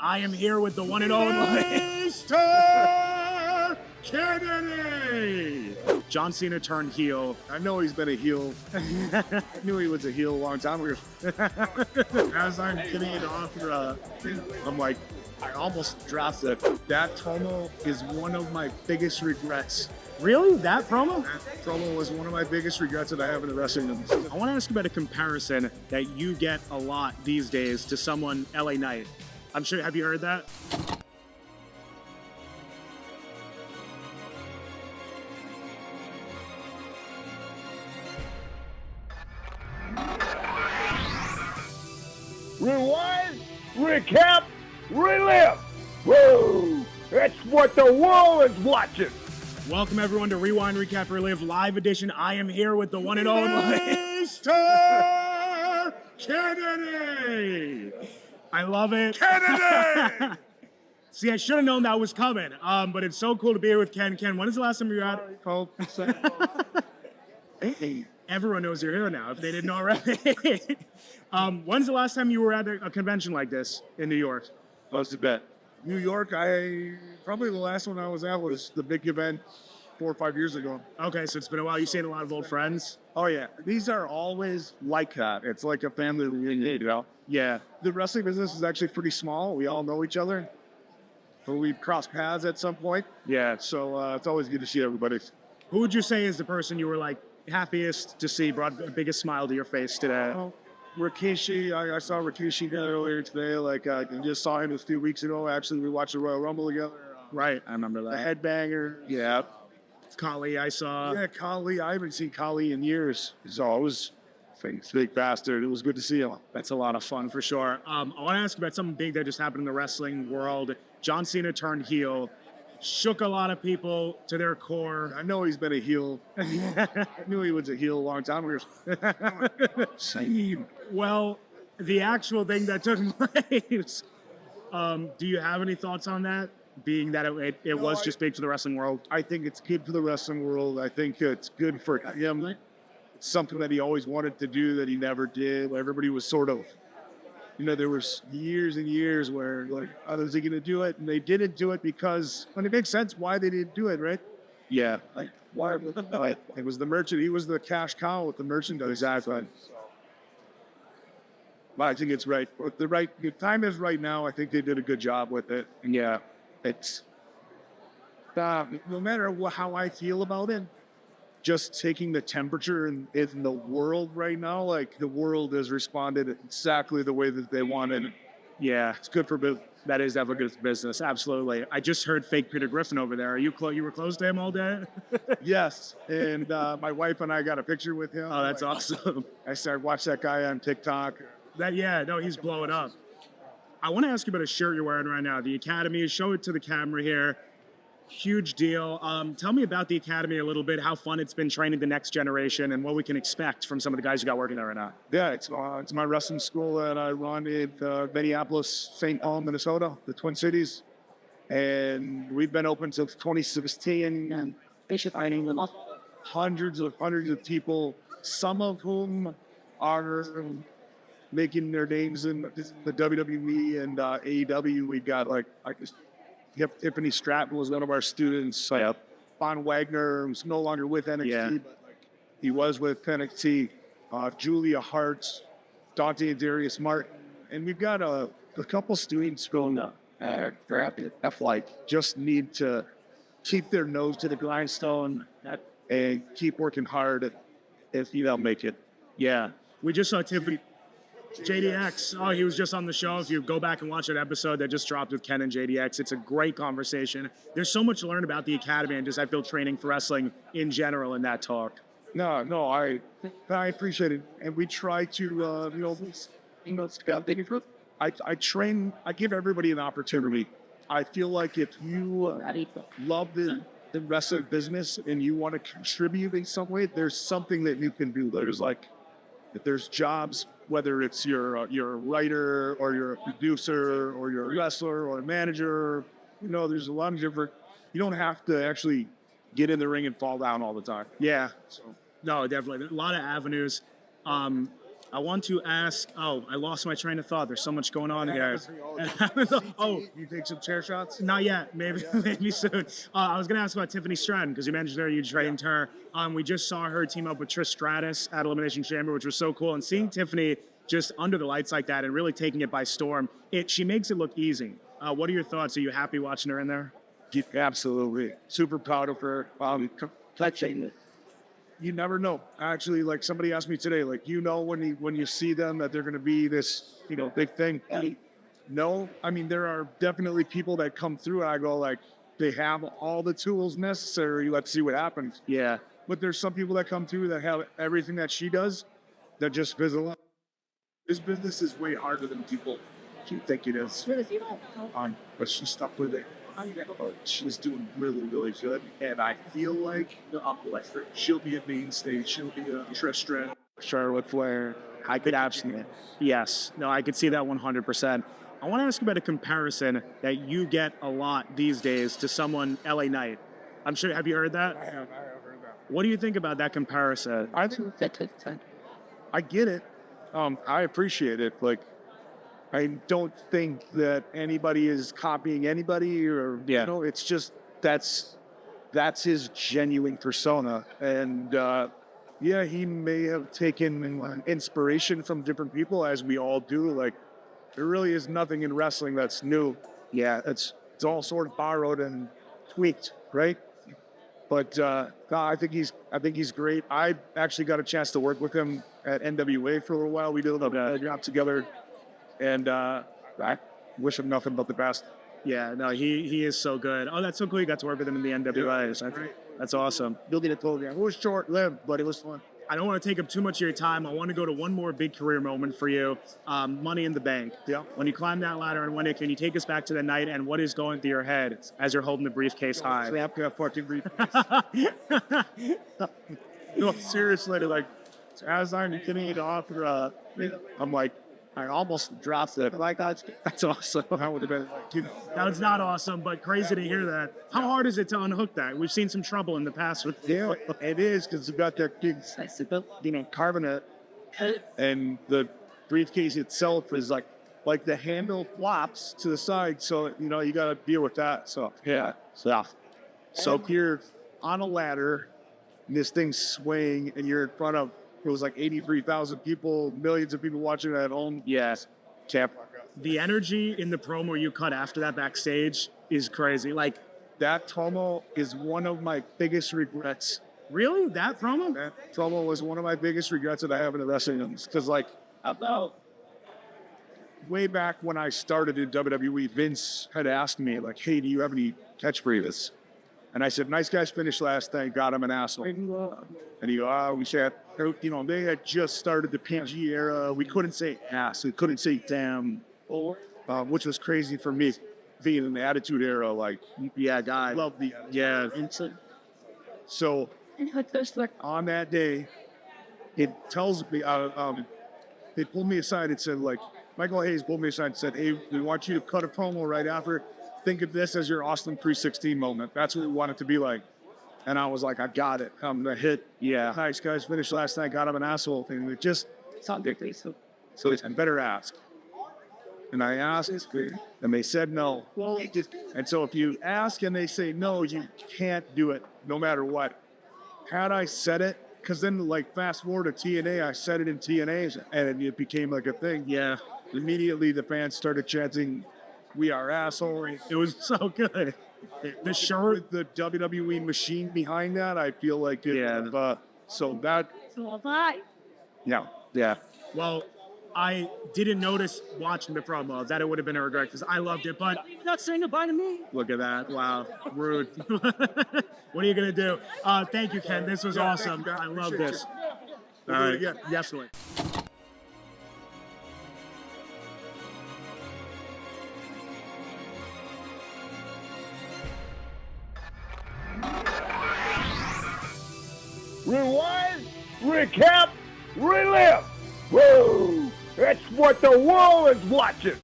I am here with the one and only Mr. Kennedy! John Cena turned heel. I know he's been a heel. I knew he was a heel a long time ago. As I'm getting it off, I'm like, I almost dropped it. That promo is one of my biggest regrets. Really? That promo? That promo was one of my biggest regrets that I have in the wrestling industry. I want to ask you about a comparison that you get a lot these days to someone, LA Knight. I'm sure, have you heard that? Rewind, recap, relive. Whoa! That's what the world is watching. Welcome everyone to Rewind Recap Relive Live Edition. I am here with the one and only Mr. Kennedy! I love it. Kennedy! See, I should have known that was coming. But it's so cool to be here with Ken. Ken, when is the last time you were at? Everyone knows you're here now, if they didn't already. When's the last time you were at a convention like this in New York? What's the bet? New York, probably the last one I was at was the big event 4 or 5 years ago. Okay, so it's been a while. You've seen a lot of old friends? Oh yeah, these are always like that. It's like a family reunion, you know? Yeah. The wrestling business is actually pretty small. We all know each other, but we've crossed paths at some point. Yeah. So it's always good to see everybody. Who would you say is the person you were like happiest to see, brought the biggest smile to your face today? Oh, Rikishi, I saw Rikishi earlier today. Like I just saw him a few weeks ago. Actually, we watched the Royal Rumble together. Right, I remember The that. headbanger, yeah. Kali, I saw. Yeah, Kali. I haven't seen Kali in years. So it was a big bastard. It was good to see him. That's a lot of fun for sure. I want to ask about something big that just happened in the wrestling world. John Cena turned heel, shook a lot of people to their core. I know he's been a heel. I knew he was a heel a long time ago. Same. Well, the actual thing that took place, do you have any thoughts on that? Being that it was just big for the wrestling world? I think it's good for the wrestling world. I think it's good for him. It's something that he always wanted to do that he never did. Everybody was sort of, there was years and years where like, others are going to do it, and they didn't do it because, and it makes sense why they didn't do it, right? Yeah. Like, why? It was the merchant. He was the cash cow with the merchandise. Exactly. But I think it's right. The time is right now. I think they did a good job with it. And yeah, it's no matter how I feel about it, just taking the temperature in the world right now, like the world has responded exactly the way that they wanted. Yeah. It's good for business. That is definitely good for business. Absolutely. I just heard fake Peter Griffin over there. Are you were close to him all day? Yes. And my wife and I got a picture with him. Oh, that's awesome. I started watching that guy on TikTok. He's blowing up. I want to ask you about a shirt you're wearing right now. The Academy, show it to the camera here. Huge deal. Tell me about the Academy a little bit, how fun it's been training the next generation and what we can expect from some of the guys you got working there right now. Yeah, it's my wrestling school that I run in Minneapolis, St. Paul, Minnesota, the Twin Cities. And we've been open since 2016 and hundreds of people, some of whom are making their names in the WWE and AEW. We've got Tiffany Stratton was one of our students. Von Wagner, who's no longer with NXT, but he was with NXT. Julia Hart, Dante and Darius Martin. And we've got a couple students going up. Just need to keep their nose to the grindstone and keep working hard if you don't make it. Yeah. We just saw Tiffany. JDX, he was just on the show. If you go back and watch that episode that just dropped with Ken and JDX, it's a great conversation. There's so much to learn about the Academy and I feel training for wrestling in general in that talk. No, I appreciate it. And we try to, I train, I give everybody an opportunity. I feel like if you love the wrestling business and you want to contribute in some way, there's something that you can do. If there's jobs, whether it's you're a writer or you're a producer or you're a wrestler or a manager, there's a lot of different, you don't have to actually get in the ring and fall down all the time. Yeah. No, definitely. A lot of avenues. I want to ask. Oh, I lost my train of thought. There's so much going on here. Oh, You take some chair shots? not yet. Maybe maybe soon. I was gonna ask about Tiffany Stratton because you mentioned her. You trained her. We just saw her team up with Trish Stratus at Elimination Chamber, which was so cool. And seeing Tiffany just under the lights like that and really taking it by storm, she makes it look easy. What are your thoughts? Are you happy watching her in there? Absolutely. Super proud of her. You never know. Actually, like somebody asked me today, like, when you see them that they're going to be this, big thing. No, I mean, there are definitely people that come through and I go like, they have all the tools necessary. Let's see what happens. Yeah. But there's some people that come through that have everything that she does that just fizzle up. This business is way harder than people think it is. But she stuck with it. She's doing really, really good. And I feel like she'll be a mainstay. She'll be a Trish Stratton, Charlotte Flair. I could absolutely. Yes. No, I could see that 100%. I want to ask you about a comparison that you get a lot these days to someone, LA Knight. I'm sure, have you heard that? I have heard that. What do you think about that comparison? I think I get it. I appreciate it. Like, I don't think that anybody is copying anybody or, it's just, that's his genuine persona. And, he may have taken inspiration from different people, as we all do. Like, there really is nothing in wrestling that's new. Yeah, it's all sort of borrowed and tweaked, right? But I think he's great. I actually got a chance to work with him at NWA for a little while. We did a little job together, and I wish him nothing but the best. Yeah, no, he is so good. Oh, that's so cool. You got to work with him in the NWA. Yeah. That's awesome. Building a told you it was short-lived, but it was fun. I don't want to take up too much of your time. I want to go to one more big career moment for you. Money in the Bank. Yeah. When you climbed that ladder and won it, can you take us back to the night and what is going through your head as you're holding the briefcase high? That fucking briefcase. No, seriously, like, as I'm getting it off, I'm like, I almost dropped it. Like, that's awesome. I would have been like, Now, it's not awesome, but crazy to hear that. How hard is it to unhook that? We've seen some trouble in the past with. Yeah, it is, because you've got that big, carbonate, and the briefcase itself is like the handle flops to the side, so you got to deal with that. So so you're on a ladder, and this thing's swaying, and you're in front of. It was like 83,000 people, millions of people watching it at home. Yes. The energy in the promo you cut after that backstage is crazy. Like, that promo is one of my biggest regrets. Really? That promo? That promo was one of my biggest regrets that I have in the wrestling. Because, like, way back when I started in WWE, Vince had asked me, like, hey, do you have any catchphrases? And I said, nice guys finished last night, got him an asshole. And he goes, we said, they had just started the PG era. We couldn't say ass. We couldn't say damn. Which was crazy for me, being in the Attitude Era. Like, I love the Attitude. Yeah. So, on that day, it tells me, they pulled me aside and said, like, Michael Hayes pulled me aside and said, hey, we want you to cut a promo right after. Think of this as your Austin 316 moment. That's what we want it to be like. And I was like, I got it. I'm going to hit. Yeah. Nice guys finished last night, got him an asshole thing. It just, so I better ask. And I asked, and they said no. And so if you ask and they say no, you can't do it, no matter what. Had I said it, because then, like, fast forward to TNA, I said it in TNA, and it became like a thing. Yeah. Immediately, the fans started chanting, we are assholes. It was so good. The shirt, with the WWE machine behind that, I feel like it. Yeah. So that. Yeah. Well, I didn't notice watching the promo that it would have been a regret because I loved it, but you're not saying goodbye to me. Look at that. Wow. Rude. What are you going to do? Thank you, Ken. This was awesome. I love this. All right. Yeah. Definitely. Rewind, recap, relive. Woo! That's what the world is watching.